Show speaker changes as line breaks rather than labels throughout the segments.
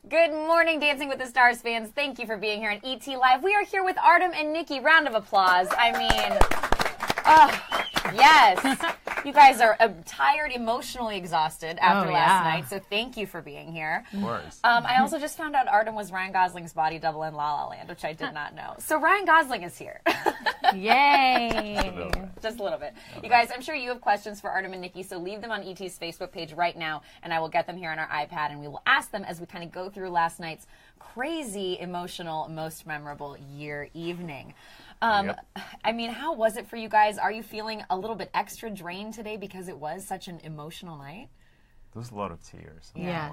Good morning, Dancing with the Stars fans. Thank you for being here on ET Live. We are here with Artem and Nikki. Round of applause. I mean, yes. You guys are tired, emotionally exhausted after last night, so thank you for being here.
Of course.
I also just found out Artem was Ryan Gosling's body double in La La Land, which I did not know. So Ryan Gosling is here.
Yay!
Just a little bit. You guys, I'm sure you have questions for Artem and Nikki, so leave them on ET's Facebook page right now, and I will get them here on our iPad, and we will ask them as we kind of go through last night's crazy, emotional, most memorable year evening. I mean, how was it for you guys? Are you feeling a little bit extra drained today because it was such an emotional night?
There was a lot of tears.
Yes.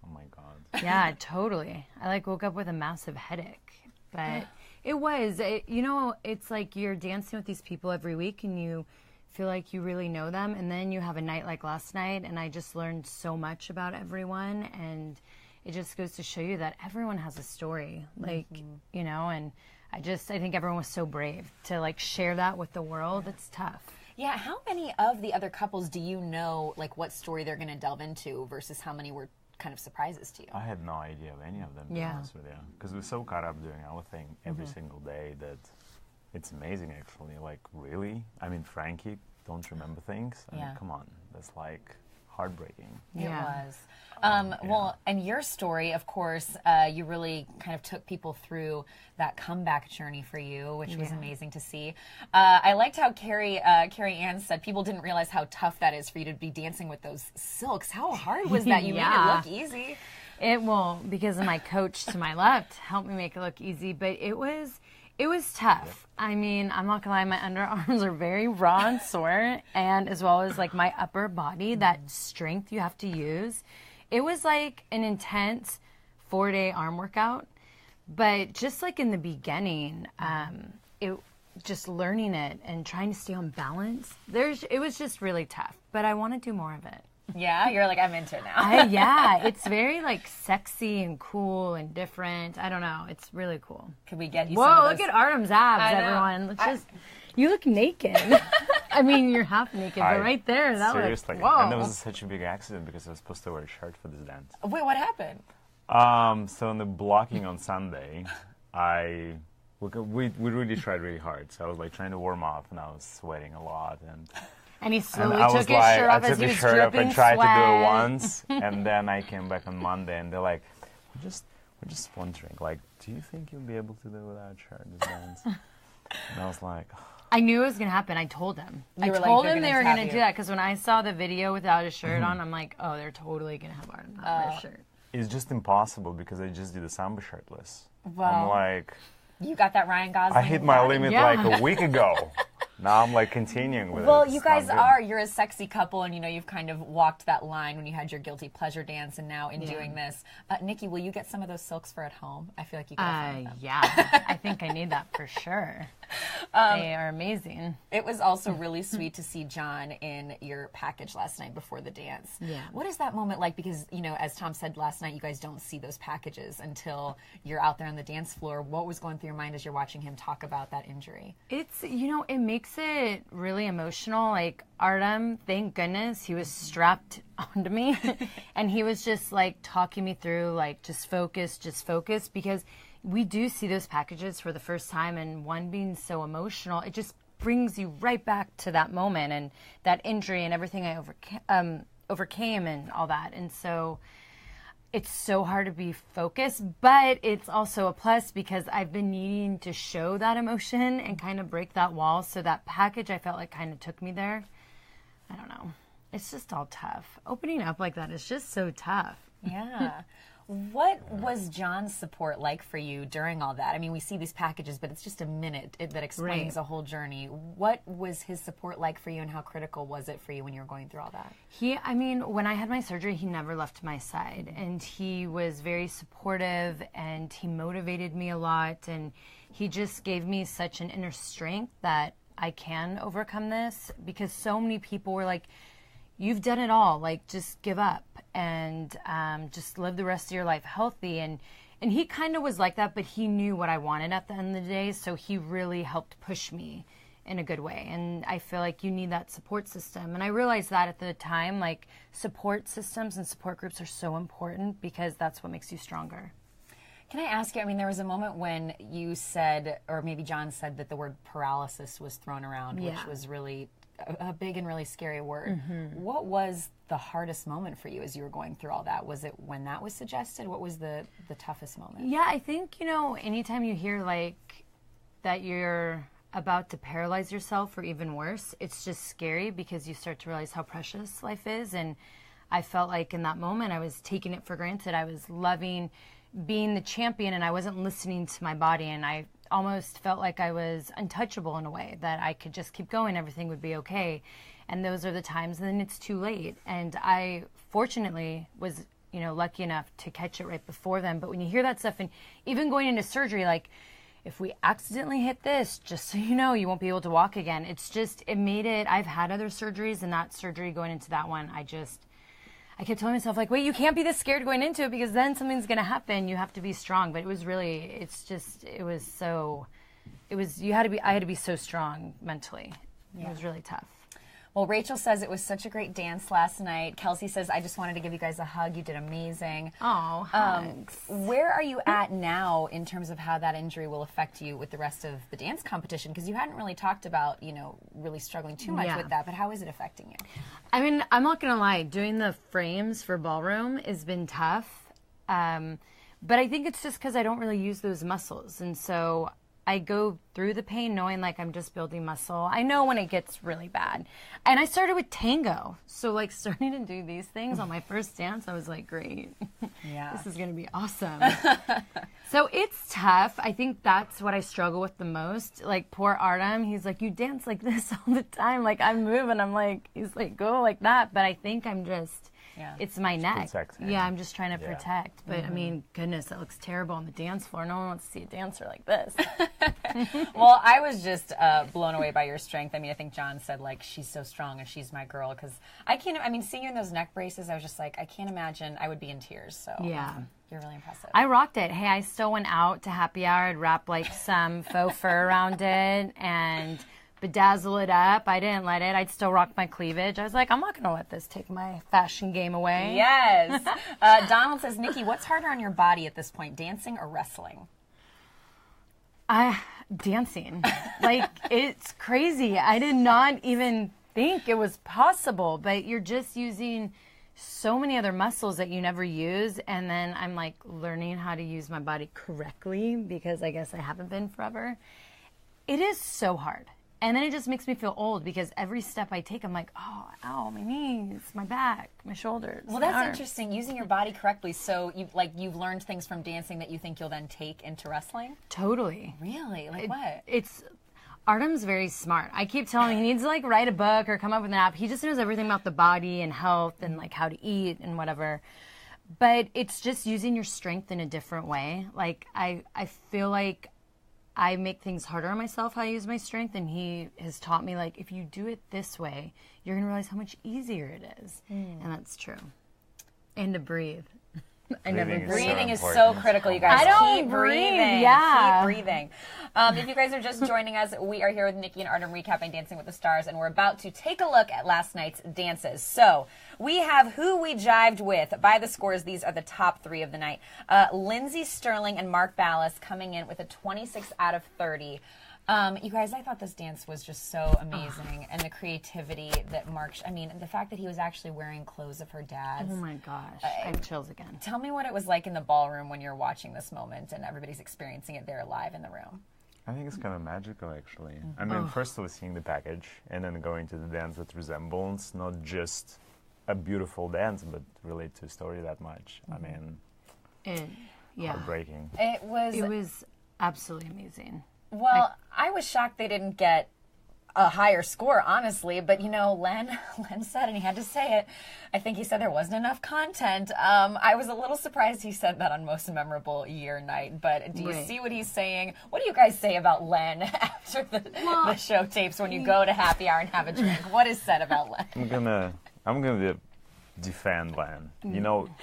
Oh my God.
Yeah, totally. I woke up with a massive headache, but it's like you're dancing with these people every week and you feel like you really know them, and then you have a night like last night, and I just learned so much about everyone, and it just goes to show you that everyone has a story, and I think everyone was so brave to share that with the world. It's tough.
Yeah, how many of the other couples do you know, what story they're going to delve into versus how many were kind of surprises to you?
I had no idea of any of them, to be honest with you. Because we're so caught up doing our thing every single day that it's amazing, actually. Really? I mean, Frankie, don't remember things? I mean, come on. That's heartbreaking.
It was. Well, and your story, of course, you really kind of took people through that comeback journey for you, which was amazing to see. I liked how Carrie Ann said people didn't realize how tough that is for you to be dancing with those silks. How hard was that? You made it look easy.
Because my coach to my left helped me make it look easy, but it was tough. I mean, I'm not gonna lie, my underarms are very raw and sore, and as well as my upper body, that strength you have to use. It was an intense 4-day arm workout, but just in the beginning, just learning it and trying to stay on balance, it was just really tough, but I want to do more of it.
Yeah, you're I'm into it now.
It's very sexy and cool and different. I don't know. It's really cool.
Could we get you
Whoa,
some of those?
Look at Artem's abs, everyone. You look naked. I mean, you're half naked, but right there, that
seriously.
Whoa.
And there was such a big accident because I was supposed to wear a shirt for this dance.
Wait, what happened?
So in the blocking on Sunday, we really tried really hard. So I was trying to warm up, and I was sweating a lot,
and he slowly took his shirt off as he was dripping
and tried
sweat.
to do it once, and then I came back on Monday, and they're like, we're just wondering, do you think you'll be able to do without a shirt this dance? And I was like,
I knew it was going to happen. I told him. I told him they were going to do that, because when I saw the video without a shirt on, I'm like, oh, they're totally going to have Artem not wear a shirt.
It's just impossible because I just did a samba shirtless.
Well,
I'm
you got that Ryan Gosling.
I hit my limit a week ago. Now I'm continuing with it.
Well, you guys you're a sexy couple, and you've kind of walked that line when you had your guilty pleasure dance, and now in doing this. Nikki, will you get some of those silks for at home? I feel like you could find them.
Yeah, I think I need that for sure. They are amazing.
It was also really sweet to see John in your package last night before the dance.
Yeah.
What is that moment like? Because, as Tom said last night, you guys don't see those packages until you're out there on the dance floor. What was going through your mind as you're watching him talk about that injury?
It makes it really emotional. Artem, thank goodness, he was strapped onto me, and he was just talking me through just focus, because we do see those packages for the first time, and one being so emotional, it just brings you right back to that moment and that injury and everything I overcame and all that. And so it's so hard to be focused, but it's also a plus because I've been needing to show that emotion and kind of break that wall. So that package, I felt kind of took me there. I don't know. It's just all tough. Opening up like that is just so tough.
Yeah. What was John's support like for you during all that? I mean, we see these packages, but it's just a minute that explains a whole journey. What was his support like for you, and how critical was it for you when you were going through all that?
When I had my surgery, he never left my side, and he was very supportive, and he motivated me a lot, and he just gave me such an inner strength that I can overcome this, because so many people were like, you've done it all, just give up and just live the rest of your life healthy. And he kind of was like that, but he knew what I wanted at the end of the day, so he really helped push me in a good way. And I feel like you need that support system. And I realized that at the time, like support systems and support groups are so important because that's what makes you stronger.
Can I ask you, I mean, there was a moment when you said, or maybe John said, that the word paralysis was thrown around, which was really a big and really scary word. What was the hardest moment for you as you were going through all that? Was it when that was suggested? What was the toughest moment?
Yeah, I think, you know, anytime you hear like that you're about to paralyze yourself or even worse, it's just scary because you start to realize how precious life is. And I felt like in that moment I was taking it for granted. I was loving being the champion and I wasn't listening to my body, and I almost felt like I was untouchable in a way, that I could just keep going, everything would be okay. And those are the times, and then it's too late. And I fortunately was, you know, lucky enough to catch it right before then. But when you hear that stuff, and even going into surgery, like, if we accidentally hit this, just so you know, you won't be able to walk again. It's just, it made it, I've had other surgeries, and that surgery going into that one, I kept telling myself, like, wait, you can't be this scared going into it because then something's going to happen. You have to be strong. But it was really, I had to be so strong mentally. It was really tough.
Well, Rachel says it was such a great dance last night. Kelsey says, I just wanted to give you guys a hug. You did amazing.
Oh, hugs.
Where are you at now in terms of how that injury will affect you with the rest of the dance competition? Because you hadn't really talked about, you know, really struggling too much with that, but how is it affecting you?
I mean, I'm not going to lie. Doing the frames for ballroom has been tough. But I think it's just because I don't really use those muscles. And so I go through the pain knowing like I'm just building muscle. I know when it gets really bad. And I started with tango. So like starting to do these things on my first dance, I was like, great.
Yeah.
This is going to be awesome. So it's tough. I think that's what I struggle with the most. Like poor Artem, he's like, you dance like this all the time. Like I'm moving. I'm like, he's like, go like that. But I think I'm just, it's my neck. Yeah, I'm just trying to protect. But I mean, goodness, that looks terrible on the dance floor. No one wants to see a dancer like this.
Well, I was just blown away by your strength. I mean, I think John said, like, she's so strong and she's my girl. Because seeing you in those neck braces, I was just like, I can't imagine. I would be in tears. So you're really impressive.
I rocked it. Hey, I still went out to happy hour. I'd wrap like some faux fur around it and bedazzle it up. I didn't let it. I'd still rock my cleavage. I was like, I'm not going to let this take my fashion game away.
Yes. Donald says, Nikki, what's harder on your body at this point, dancing or wrestling?
Dancing. Like, it's crazy. I did not even think it was possible, but you're just using so many other muscles that you never use, and then I'm like learning how to use my body correctly because I guess I haven't been forever. It is so hard. And then it just makes me feel old because every step I take, I'm like, oh, ow, my knees, my back, my shoulders.
Well, that's interesting, using your body correctly. So you've learned things from dancing that you think you'll then take into wrestling?
Totally.
Really? Like what?
Artem's very smart. I keep telling him he needs to like write a book or come up with an app. He just knows everything about the body and health and like how to eat and whatever. But it's just using your strength in a different way. Like I feel like I make things harder on myself how I use my strength, and he has taught me, like, if you do it this way, you're going to realize how much easier it is. And that's true. And to breathe.
Breathing is so critical, you guys. Keep breathing.
Yeah.
Keep breathing. If you guys are just joining us, we are here with Nikki and Artem recapping Dancing with the Stars, and we're about to take a look at last night's dances. So we have Who We Jived With. By the scores, these are the top three of the night. Lindsay Sterling and Mark Ballas coming in with a 26 out of 30. You guys, I thought this dance was just so amazing, and the creativity that Mark, the fact that he was actually wearing clothes of her dad's.
Oh my gosh, I have chills again.
Tell me what it was like in the ballroom when you're watching this moment and everybody's experiencing it there live in the room.
I think it's kind of magical, actually. I mean, first I was seeing the package, and then going to the dance that resembles not just a beautiful dance, but relate to a story that much. I mean, heartbreaking.
It was absolutely amazing.
Well, I was shocked they didn't get a higher score, honestly. But, Len said, and he had to say it, I think he said there wasn't enough content. I was a little surprised he said that on Most Memorable Year night. But do you see what he's saying? What do you guys say about Len after the show tapes when you go to happy hour and have a drink? What is said about Len?
I'm gonna defend Len.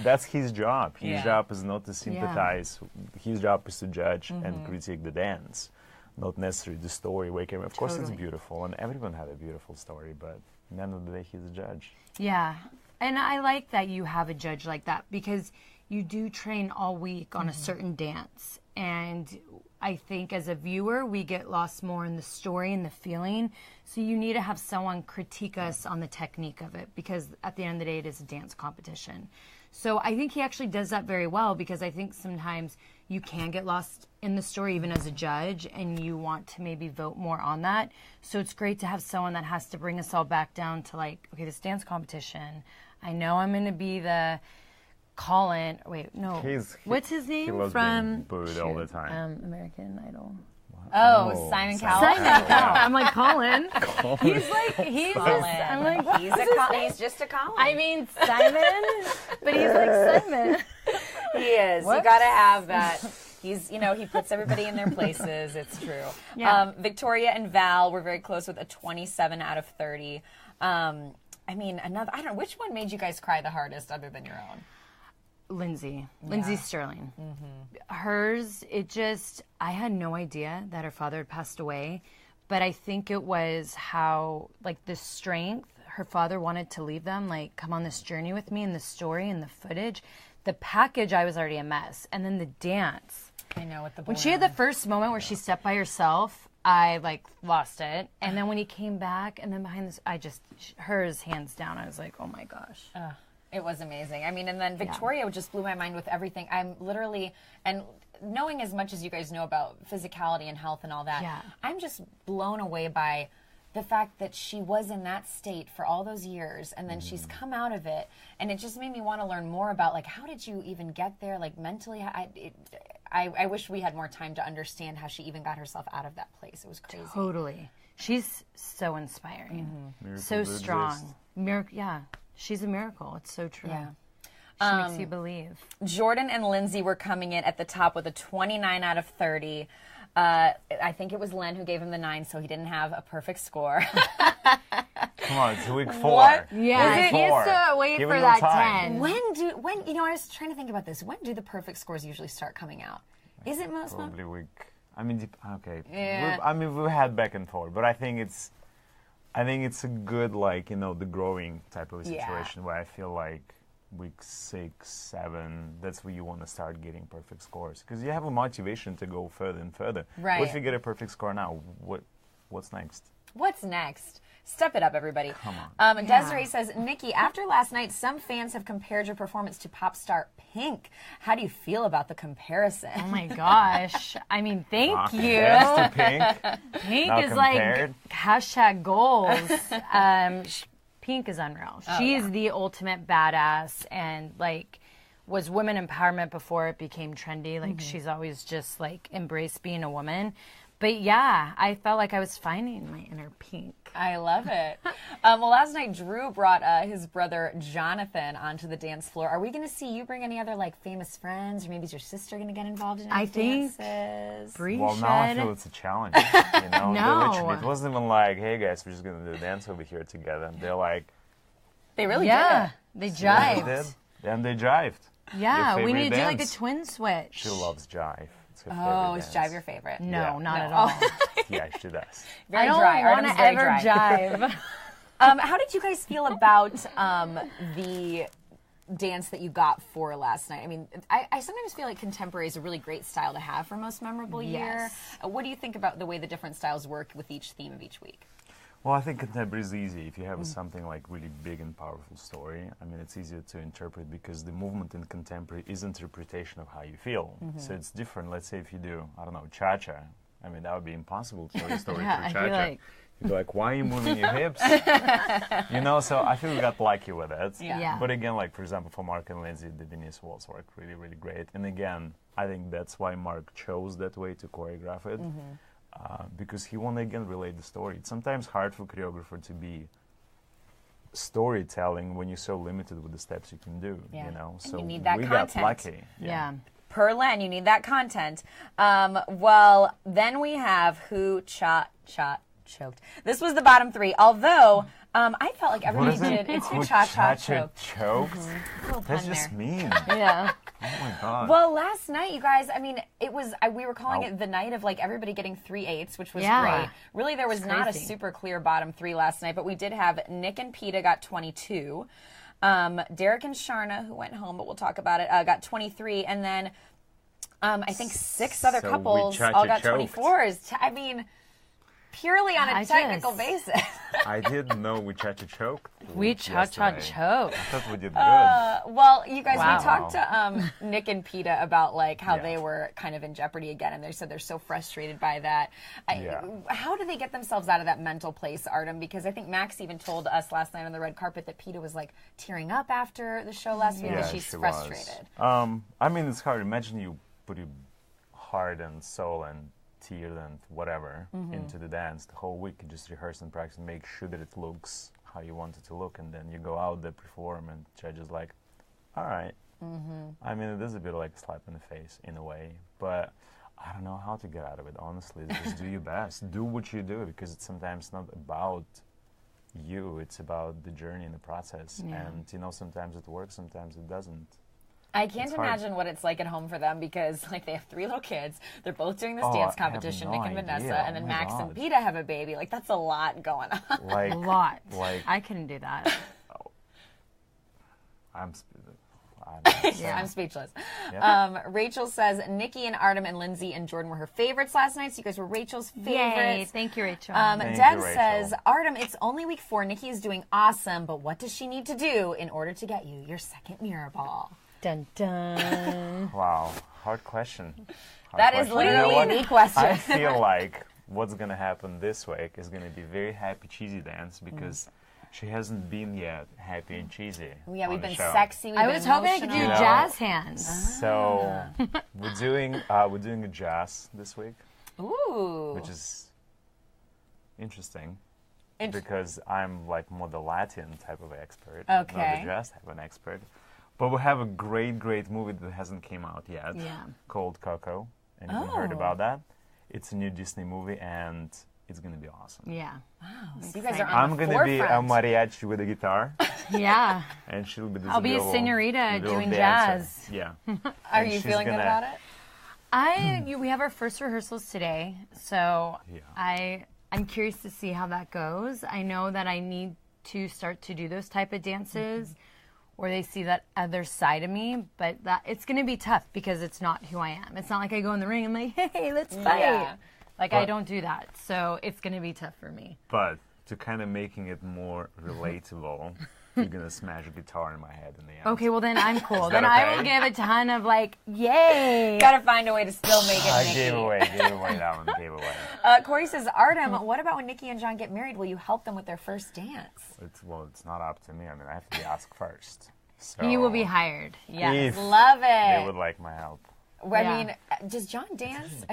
That's his job. His job is not to sympathize. His job is to judge and critique the dance. not necessarily the story where came. Of course, it's beautiful, and everyone had a beautiful story, but at the end of the day, he's a judge.
Yeah, and I like that you have a judge like that, because you do train all week on a certain dance, and I think as a viewer, we get lost more in the story and the feeling. So you need to have someone critique us on the technique of it, because at the end of the day, it is a dance competition. So I think he actually does that very well, because I think sometimes you can get lost in the story even as a judge, and you want to maybe vote more on that. So it's great to have someone that has to bring us all back down to like, okay, this dance competition, I know I'm going to be the Colin. Wait, no. What's his name?
He loves being booed all the time.
American Idol.
Oh, Simon Cowell.
Simon Cowell. I'm like, Colin. He's like, he's
Colin.
just, I'm like,
He's just a Colin.
I mean, Simon, but he's like Simon.
He is. Whoops. You got to have that. He's, you know, he puts everybody in their places. It's true. Yeah. Victoria and Val were very close with a 27 out of 30. I mean, I don't know, which one made you guys cry the hardest other than your own?
Lindsay Sterling. Mm-hmm. Hers, I had no idea that her father had passed away, but I think it was how, like, the strength her father wanted to leave them, like, come on this journey with me, and the story and the footage. The package, I was already a mess. And then the dance.
I know, with the
when she had the first moment where she stepped by herself, I, like, lost it. And then when he came back, and then behind this, hers, hands down, I was like, oh my gosh.
It was amazing. I mean, and then Victoria just blew my mind with everything. I'm literally, and knowing as much as you guys know about physicality and health and all that, I'm just blown away by the fact that she was in that state for all those years, and then she's come out of it, and it just made me want to learn more about, like, how did you even get there, like, mentally? I wish we had more time to understand how she even got herself out of that place. It was crazy.
Totally. She's so inspiring. So strong. She's a miracle. It's so true. Yeah. She makes you believe.
Jordan and Lindsay were coming in at the top with a 29 out of 30. I think it was Len who gave him the 9, so he didn't have a perfect score.
Come on, it's week 4.
What? Yeah, he has to wait for that 10.
When you know, I was trying to think about this. When do the perfect scores usually start coming out? Is it most
probably week? I mean, okay. Yeah. We had back and forth, but I think it's a good, like, you know, the growing type of a situation where I feel like week 6, 7, that's where you want to start getting perfect scores, because you have a motivation to go further and further.
Right.
What if you get a perfect score now? What's next?
What's next? Step it up, everybody.
Come on.
Desiree says, Nikki, after last night, some fans have compared your performance to pop star Pink. How do you feel about the comparison?
Oh my gosh. I mean, thank you.
To Pink.
Pink now is compared. Like hashtag goals. Pink is unreal. She's the ultimate badass, and like was women empowerment before it became trendy. Like she's always just like embraced being a woman. But yeah, I felt like I was finding my inner Pink.
I love it. Well, last night Drew brought his brother Jonathan onto the dance floor. Are we going to see you bring any other like famous friends, or maybe is your sister going to get involved in any dances?
Well, now I feel it's a challenge. You know, no. It wasn't even like, hey guys, we're just going to do a dance over here together. They're like,
they really did it.
They jived.
They did. And they jived.
Yeah, we need to do like a twin switch.
She loves jive.
Is jive your favorite?
No, not at all.
Yeah, she does.
Very
I don't
dry.
want to ever jive.
How did you guys feel about the dance that you got for last night? I mean, I sometimes feel like contemporary is a really great style to have for most memorable year. What do you think about the way the different styles work with each theme of each week?
Well, I think contemporary is easy. If you have something like really big and powerful story, I mean, it's easier to interpret because the movement in contemporary is interpretation of how you feel. So it's different. Let's say if you do, I don't know, cha-cha. I mean, that would be impossible to tell a story through cha-cha. You'd be like, why are you moving your hips? You know, so I feel we got lucky with it.
Yeah.
But again, like, for example, for Mark and Lindsay, the Denise waltz worked really, really great. And again, I think that's why Mark chose that way to choreograph it. Because he won't again relate the story. It's sometimes hard for choreographer to be storytelling when you're so limited with the steps you can do. You know,
so you need that
we
content.
got lucky.
Per Len, you need that content. Well, then we have Who Choked. This was the bottom 3. Although I felt like everybody did. It's who cha-cha
choked. That's just mean.
Yeah.
Oh my God.
Well, last night, you guys, I mean, it was, we were calling it the night of like everybody getting 3/8, which was great. Really, there was not a super clear bottom three last night, but we did have Nick and Peta got 22. Derek and Sharna, who went home, but we'll talk about it, got 23. And then I think 6 other couples all got 24s. I mean, purely on a technical basis.
I didn't know we cha-cha choked.
We cha-cha choked.
I thought we did good.
Well, you guys, we talked to Nick and Peta about like how they were kind of in jeopardy again, and they said they're so frustrated by that. How do they get themselves out of that mental place, Artem? Because I think Max even told us last night on the red carpet that Peta was like tearing up after the show last week, and she's frustrated.
I mean, it's hard. Imagine you put your heart and soul and tears and whatever into the dance the whole week. You just rehearse and practice and make sure that it looks how you want it to look, and then you go out there, perform, and judges like, all right. I mean, it is a bit like a slap in the face in a way, but I don't know how to get out of it, honestly. Just do your best. Do what you do, because it's sometimes not about you, it's about the journey and the process. And, you know, sometimes it works, sometimes it doesn't.
I can't imagine what it's like at home for them, because like they have 3 little kids. They're both doing this dance competition, Nick and Vanessa, and then Max and Peta have a baby. Like, that's a lot going on.
Like, a lot. Like, I couldn't do that.
I'm
speechless. Rachel says Nikki and Artem and Lindsay and Jordan were her favorites last night, so you guys were Rachel's favorites.
Yay. Thank you, Rachel.
Deb says, Artem, it's only week 4. Nikki is doing awesome, but what does she need to do in order to get you your second mirror ball?
Dun dun.
Wow, hard question.
That is literally the question.
I feel like what's going to happen this week is going to be very happy, cheesy dance, because she hasn't been yet happy and cheesy.
Yeah, we've been sexy.
I was hoping I could do jazz hands.
So we're doing a jazz this week.
Ooh.
Which is interesting. Because I'm like more the Latin type of expert, not the jazz type of an expert. But we have a great movie that hasn't came out yet called Coco. Anyone heard about that? It's a new Disney movie, and it's going to be awesome.
Yeah.
Wow. So you guys are on the forefront. I'm going to be
a mariachi with a guitar.
Yeah.
And she'll be this
I'll be a senorita doing jazz.
Yeah.
Are you feeling good about it?
We have our first rehearsals today, so I'm curious to see how that goes. I know that I need to start to do those type of dances where they see that other side of me, but it's going to be tough because it's not who I am. It's not like I go in the ring and I'm like, hey, let's fight. Yeah. I don't do that, so it's going to be tough for me.
But to kind of making it more relatable, you're going to smash a guitar in my head in the end.
Okay, well then I'm cool. Then I will give a ton of yay.
Gotta find a way to still make it Nikki.
Gave away that one, gave away.
Corey says, Artem, what about when Nikki and John get married? Will you help them with their first dance?
It's not up to me. I mean, I have to ask first. So
he will be hired.
Yes, love it.
They would like my help.
Well, I mean, does John dance?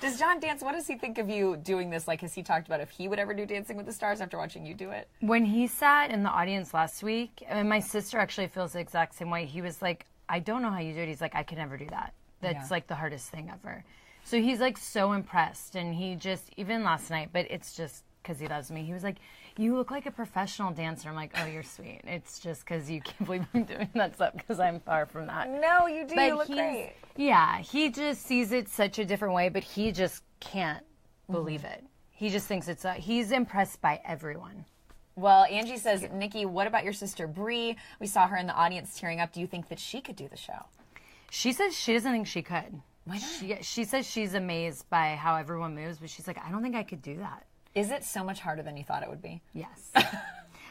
Does John dance? What does he think of you doing this? Like, has he talked about if he would ever do Dancing with the Stars after watching you do it?
When he sat in the audience last week, and my sister actually feels the exact same way, he was like, I don't know how you do it. He's like, I could never do that. That's the hardest thing ever. So he's so impressed, and he just, even last night, but it's just because he loves me, he was like, you look like a professional dancer. I'm like, oh, you're sweet. It's just because you can't believe I'm doing that stuff, because I'm far from that.
No, you do. But you look great.
Yeah, he just sees it such a different way, but he just can't believe it. He just thinks he's impressed by everyone.
Well, Angie says, Nikki, what about your sister Bree? We saw her in the audience tearing up. Do you think that she could do the show?
She says she doesn't think she could.
Why not?
She says she's amazed by how everyone moves, but she's like, I don't think I could do that.
Is it so much harder than you thought it would be?
Yes.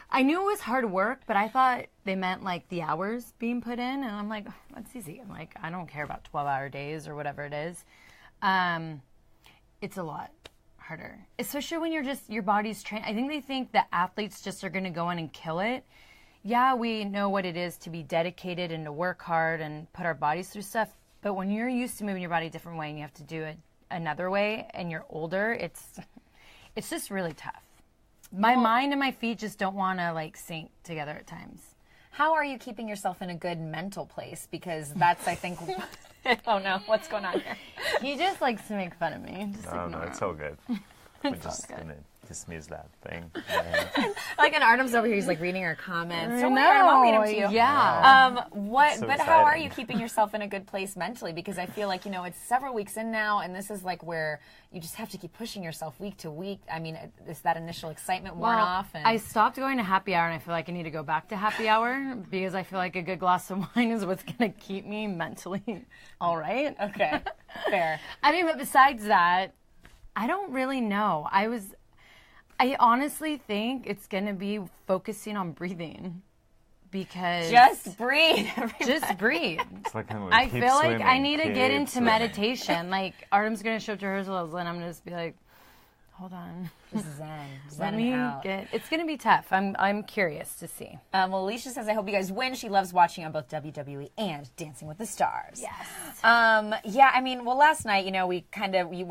I knew it was hard work, but I thought they meant the hours being put in, and I'm like, oh, that's easy. I'm like, I don't care about 12-hour days or whatever it is. It's a lot harder, especially when your body's trained. I think they think that athletes just are going to go in and kill it. Yeah, we know what it is to be dedicated and to work hard and put our bodies through stuff, but when you're used to moving your body a different way and you have to do it another way and you're older, it's just really tough. My mind and my feet just don't want to sync together at times.
How are you keeping yourself in a good mental place? Because that's, I think, oh no, what's going on here?
He just likes to make fun of me.
No, it's all good. We're just going to dismiss that thing.
Like, and Artem's over here, he's like reading our comments. Don't
No,
worry, Artem, I'll read them to you.
Yeah.
But how are you keeping yourself in a good place mentally? Because I feel like, it's several weeks in now, and this is like where you just have to keep pushing yourself week to week. I mean, is that initial excitement worn off? And
I stopped going to happy hour, and I feel like I need to go back to happy hour because I feel like a good glass of wine is what's going to keep me mentally all right.
Okay, fair.
I mean, but besides that, I don't really know. I honestly think it's going to be focusing on breathing because...
Just breathe, everybody.
Just breathe.
It's like
I feel like I need to get into meditation. Like, Artem's going to show up to rehearsals, and I'm going to just be like, hold on.
Zen
Let me
out.
It's going to be tough. I'm curious to see.
Well, Alicia says, I hope you guys win. She loves watching on both WWE and Dancing with the Stars.
Yes.
Yeah, I mean, well, last night, we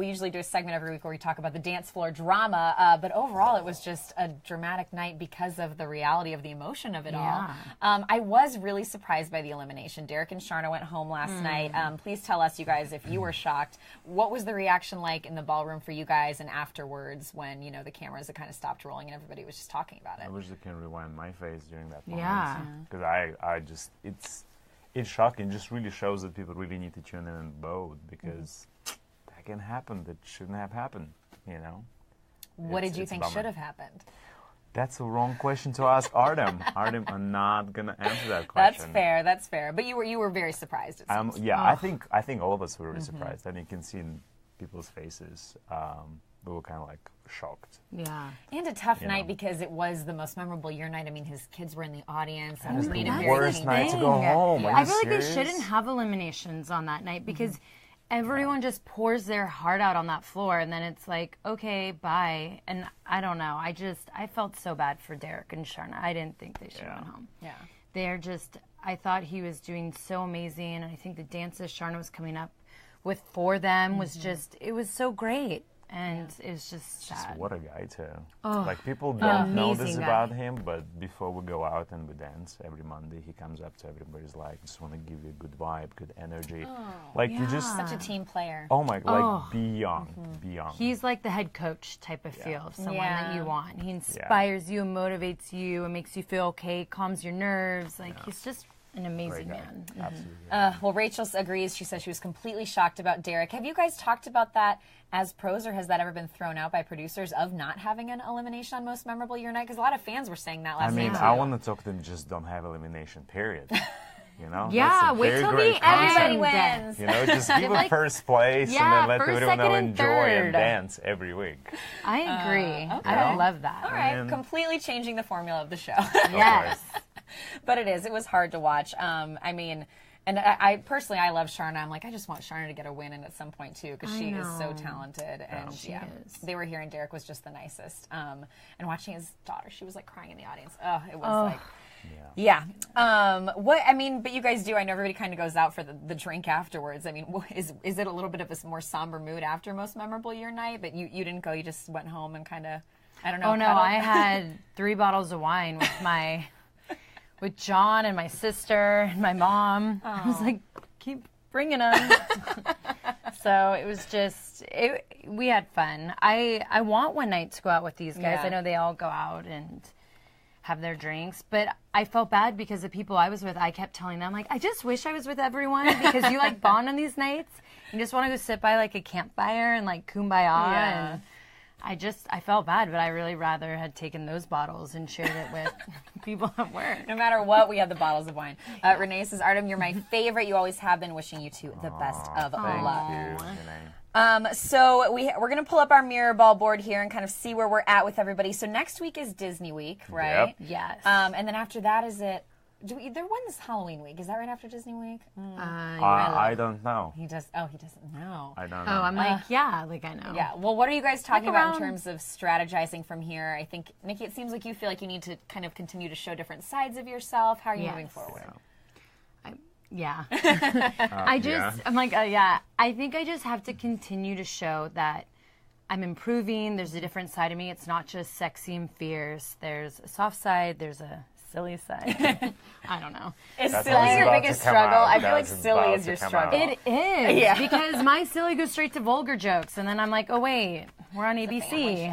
usually do a segment every week where we talk about the dance floor drama, but overall it was just a dramatic night because of the reality of the emotion of it all. I was really surprised by the elimination. Derek and Sharna went home last night. Please tell us, you guys, if you were shocked. What was the reaction like in the ballroom for you guys and afterwards when, the cameras had kind of stopped rolling and everybody was just talking about it?
I wish they can rewind my face during that moment.
Yeah.
Because I just, it's shocking. It just really shows that people really need to tune in and vote because that can happen. That shouldn't have happened,
What did you think should have happened?
That's a wrong question to ask Artem. Artem, I'm not gonna answer that question.
That's fair. But you were very surprised. It seems.
Yeah, I think all of us were really surprised, and you can see in people's faces, we were kind of like shocked.
Yeah.
And a tough night because it was the most memorable year night. I mean, his kids were in the audience.
And it was the worst night to go home.
I feel like they shouldn't have eliminations on that night because everyone just pours their heart out on that floor, and then it's like, okay, bye. And I don't know. I felt so bad for Derek and Sharna. I didn't think they should have went home.
Yeah.
They're just, I thought he was doing so amazing, and I think the dances Sharna was coming up with for them was just, it was so great. And it's just sad.
What a guy too. Like people don't know this about him, but before we go out and we dance every Monday, he comes up to everybody's like, just want to give you a good vibe, good energy. You just
such a team player.
Oh my, like beyond.
He's like the head coach type of feel, someone that you want. He inspires you, motivates you, and makes you feel okay, calms your nerves. Like he's just an amazing man.
Absolutely.
Well, Rachel agrees. She says she was completely shocked about Derek. Have you guys talked about that as pros, or has that ever been thrown out by producers of not having an elimination on Most Memorable Year Night? Because a lot of fans were saying that last night.
I want to talk to them, just don't have elimination, period.
Yeah, wait till the
everybody wins.
Just give them first place and then let everyone know enjoy and dance every week.
I agree. Okay. I love that.
All right, completely changing the formula of the show.
Yes.
But it was hard to watch. I mean, and I personally, I love Sharna. I'm like, I just want Sharna to get a win in at some point too, because she is so talented. And they were here, and Derek was just the nicest. And watching his daughter, she was like crying in the audience. It was like, but you guys do. I know everybody kind of goes out for the drink afterwards. I mean, is it a little bit of a more somber mood after Most Memorable Year Night? But you didn't go. You just went home and kind of, I don't know.
Oh no, I had 3 bottles of wine with John and my sister and my mom. I was like, keep bringing them. So it was just, we had fun. I want one night to go out with these guys. I know they all go out and have their drinks, but I felt bad because the people I was with, I kept telling them, like, I just wish I was with everyone because you like bond on these nights. You just want to go sit by like a campfire and like kumbaya and I felt bad, but I really rather had taken those bottles and shared it with people at work.
No matter what, we had the bottles of wine. Renee says, Artem, you're my favorite. You always have been. Wishing you two the best of luck. So we're going to pull up our mirror ball board here and kind of see where we're at with everybody. So next week is Disney week, right?
Yep.
Yes.
And then after that, is it? They're one this Halloween week. Is that right after Disney week?
I don't know.
He doesn't know.
I don't know.
Oh, I'm like, I know.
Yeah. Well, what are you guys talking about in terms of strategizing from here? I think, Nikki, it seems like you feel like you need to kind of continue to show different sides of yourself. How are you moving forward? I think I just have to continue to show that I'm improving. There's a different side of me. It's not just sexy and fierce. There's a soft side. There's a silly side. I don't know. Is silly your biggest struggle? I feel like silly is your struggle.
It is. Yeah. Because my silly goes straight to vulgar jokes. And then I'm like, oh, wait. We're on ABC.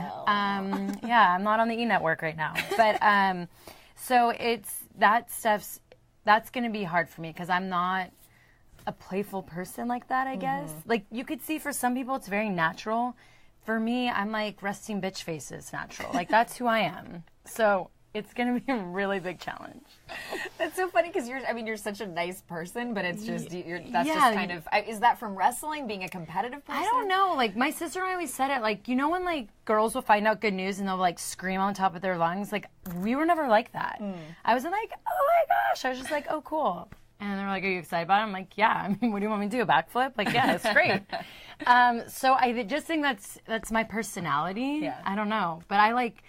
Yeah, I'm not on the E Network right now. But so that's going to be hard for me because I'm not a playful person like that, I guess. Like, you could see for some people it's very natural. For me, I'm like resting bitch faces natural. Like, that's who I am. So it's going to be a really big challenge.
That's so funny because you're such a nice person, but it's just, that's just kind of, is that from wrestling, being a competitive person?
I don't know. Like, my sister and I always said it, like, you know when, like, girls will find out good news and they'll, like, scream on top of their lungs? Like, we were never like that. I wasn't like, oh my gosh. I was just like, oh, cool. And they're like, are you excited about it? I'm like, yeah. I mean, what do you want me to do, a backflip? Like, yeah, it's great. So I just think that's my personality.
Yeah.
I don't know. But I, like,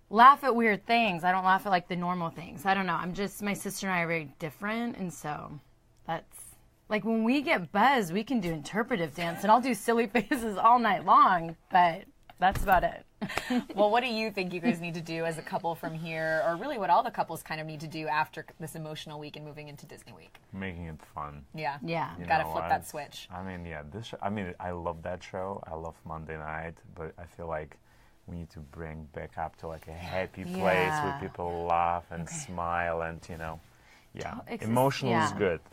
laugh at weird things. I don't laugh at, like, the normal things. I don't know. my sister and I are very different. And so that's, like, when we get buzzed, we can do interpretive dance. And I'll do silly faces all night long. But that's about it.
Well, what do you think you guys need to do as a couple from here, or really what all the couples kind of need to do after this emotional week and moving into Disney week?
Making it fun.
Yeah.
Got to flip that switch.
I mean, yeah, I love that show. I love Monday night, but I feel like we need to bring back up to like a happy place where people laugh and smile and, emotional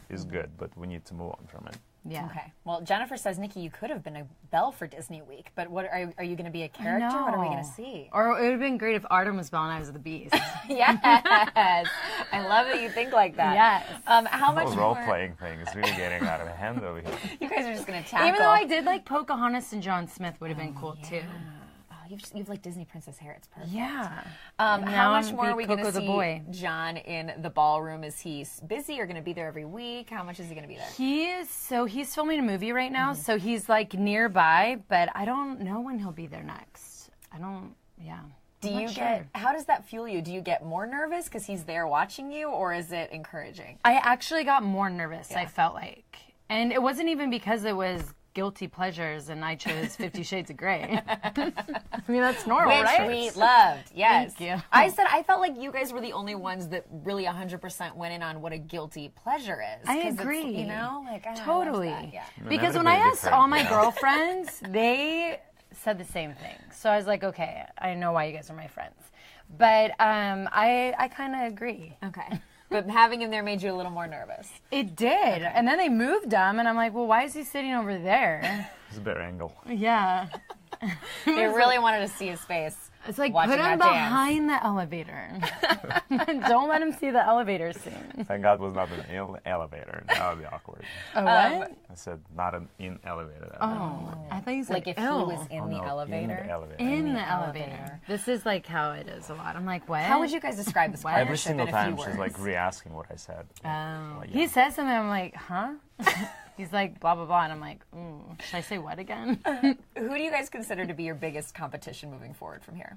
is good, but we need to move on from it.
Yeah.
Okay. Well, Jennifer says, Nikki, you could have been a Belle for Disney Week, but what are you going to be a character? What are we going to see?
Or it would have been great if Artem was Belle and I was the Beast.
Yes. I love that you think like that.
Yes.
How much
The role-playing thing is really getting out of hand over here.
You guys are just going to tackle.
Even though I did like Pocahontas and John Smith would have been cool too.
You've like Disney princess hair. It's perfect.
Yeah.
How much more are we going to see
boy.
John in the ballroom? Is he busy or going to be there every week? How much is he going to be there?
He's filming a movie right now, so he's like nearby, but I don't know when he'll be there next.
How does that fuel you? Do you get more nervous because he's there watching you, or is it encouraging?
I actually got more nervous, I felt like. And it wasn't even because it was guilty pleasures and I chose 50 Shades of Grey. I mean, that's normal, right?
Which we loved, yes.
Thank you.
I felt like you guys were the only ones that really 100% went in on what a guilty pleasure is.
I agree.
You know?
Totally.
I love that. Yeah.
Because when I asked all my girlfriends, they said the same thing. So I was like, okay, I know why you guys are my friends. But I kind of agree.
Okay. But having him there made you a little more nervous.
It did. And then they moved him, and I'm like, well, why is he sitting over there?
It's a better angle.
Yeah.
They really wanted to see his face.
It's like, put him behind the elevator. Don't let him see the elevator scene.
Thank God it was not an elevator. That would be awkward.
Oh, what?
I said not an elevator.
Oh, I thought you said
like if he was in the elevator.
In the elevator.
In the elevator. This is like how it is a lot. I'm like, what?
How would you guys describe this partnership
Every single
in a few
time
words?
she's like re-asking what I said.
He says something, I'm like, huh? He's like, blah, blah, blah. And I'm like, ooh, should I say what again?
Who do you guys consider to be your biggest competition moving forward from here?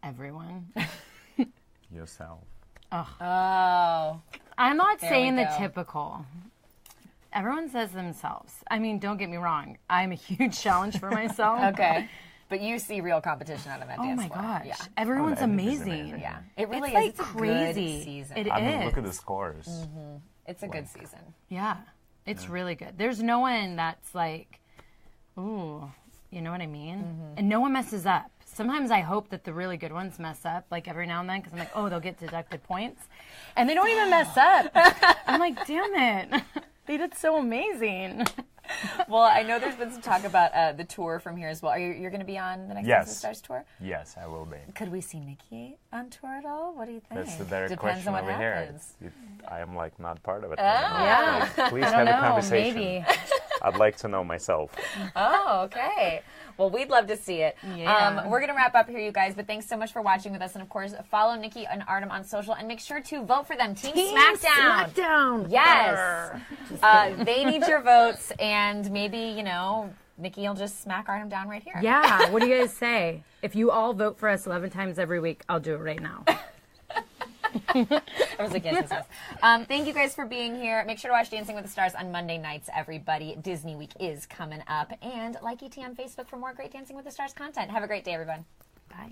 Everyone.
Yourself.
Oh.
I'm not saying the typical. Everyone says themselves. I mean, don't get me wrong. I'm a huge challenge for myself.
Okay. But you see real competition out of that dance floor.
Oh my gosh.
Yeah.
Everyone's amazing.
Yeah. It really
is.
It's
crazy.
A good season.
It
I mean,
is.
look at the scores.
Mm-hmm. It's a good season.
Yeah. It's really good. There's no one that's like, ooh, you know what I mean? Mm-hmm. And no one messes up. Sometimes I hope that the really good ones mess up, like every now and then, because I'm like, oh, they'll get deducted points. And they don't even mess up. I'm like, damn it. They did so amazing.
Well, I know there's been some talk about the tour from here as well. You're going to be on the next Dance with the Stars tour?
Yes, I will be.
Could we see Nikki on tour at all? What do you think?
That's the better
Depends
question
on what
over
happens.
here. I am like not part of it.
Yeah.
Like, please have a conversation.
Maybe.
I'd like to know myself.
Oh, okay. Well, we'd love to see it.
Yeah.
We're going to wrap up here, you guys, but thanks so much for watching with us. And, of course, follow Nikki and Artem on social, and make sure to vote for them. Team SmackDown.
SmackDown.
Yes. They need your votes, and maybe, you know, Nikki will just smack Artem down right here.
Yeah. What do you guys say? If you all vote for us 11 times every week, I'll do it right now.
I was like, yes. Thank you guys for being here. Make sure to watch Dancing with the Stars on Monday nights, everybody. Disney Week is coming up. And like ET on Facebook for more great Dancing with the Stars content. Have a great day, everyone.
Bye.